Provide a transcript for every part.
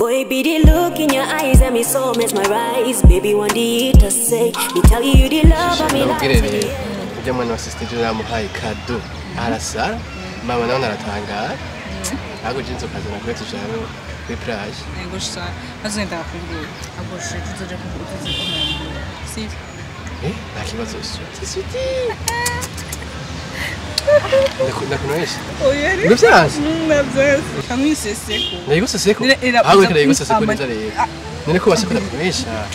Boy, be the look in your eyes and me so mesmerized. Baby, one day to say, me tell you the love of me like it. Jamani wasisitizo na muhai kado. Arasa, mama naona natanga. Ako jinsi kazana kwetu chano kwe plage. Gostar. Mas não tá comigo. Agora tudo já com sim. Nakibazo suti. Nakunoesha. Oye. Não precisa. Não precisa. Caminho seco. Negócio seco. Água que negócio seco nem tare. Nem como você nakunoesha.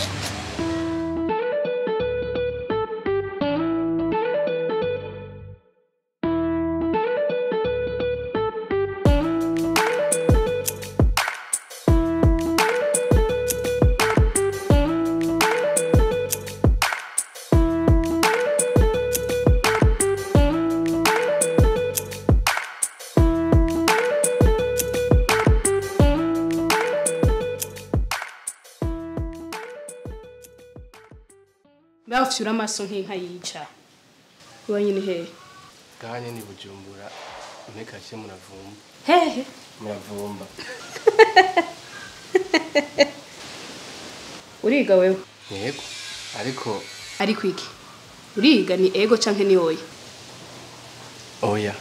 Bafyura amaso nk'inka yica. Iwanyu ni hehe? Ganye ni Bujumbura. Mekashe muravumba. Hehe. Muravumba. Uriga wewe? Yego. Ariko iki? Uriga ni ego canke ni oya? Oya.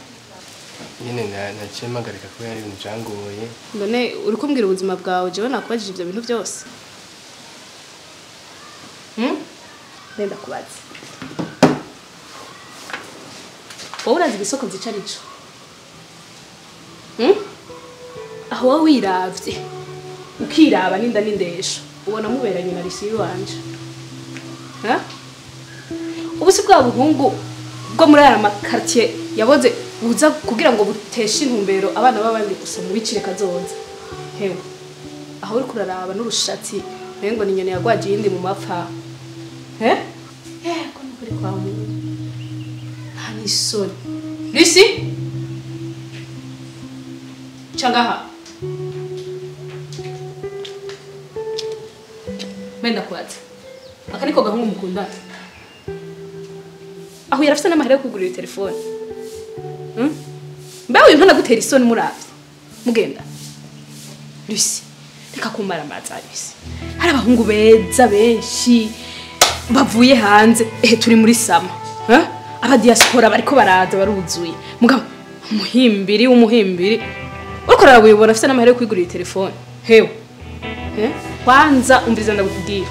Nyine nacimagarika ko yari ibintu byangoye. None uri kumbwira ubuzima bwawe jewe nakubajije ibyo bintu byose. Nenda kubaza. Wowe urazi ibisoko zicarico? Aho wowe wiravye ukiraba ninda n'indesho ubona muberanye na risi wanje. Ubu si bwa buhungu bwo muri aya makartier yaboze buza kugira ngo buteshe intumbero abana babandi gusa mu bicire kazoza. Hewe aho uri kuraraba n'urushatsi mengo ni nyene yagwaje yindi mu mapfa. Ko nukuri kwa muntu hani soni Lisi changaha menda kwatsa akaniko gahungu mukundana aho yarafite n'amahera yo kugurira telefone mbawe uyu ntana isoni muravye mugenda Lisi reka kumara amazi Lisi hari abahungu beza benshi bavuye hanze turi muri sama aba diaspora bariko baraza baruzuye mugabo umuhimbiri uriko rarabuyibona afite n'amahera yo kwigurira telefone hewe kwanza umviriza ndagukubwira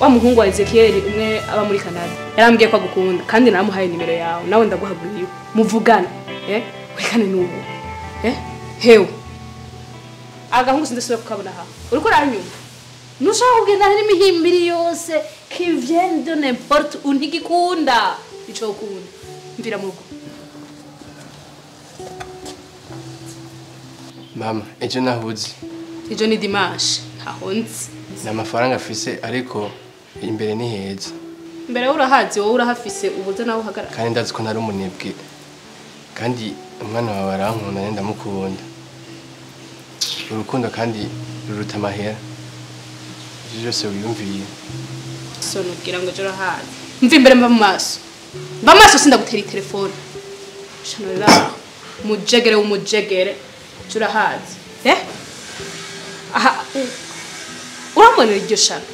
wa muhungu wa Ezekiel umwe aba muri Canada yarambwiye ko agukunda kandi naramuhaye nimero yawe nawe ndaguhaguriye muvugana wekane n'ubu hewe agahungu sindasubira kukabona ha uriko ranyumva nushaka kugenda n'imihimbiri yose qui viennent de n'importe où ntigikunda ico kunda mvira mugo mama ejo nahuze ejo ni dimanche ntahonze n'amafaranga afise ariko imbere ni heza imbere urahazi wowe urahafise ubuze nawe uhagarara kandi ndazi ko ntari umunebwe kandi umwana wawe arankunda nenda mukunda urukundo kandi ruruta amahera byose wiyumviye so nubwira ngo jora hazi mva imbere mva mu maso sindagutera telefone shanora umujegere jora hazi aha uramubonera iryo shano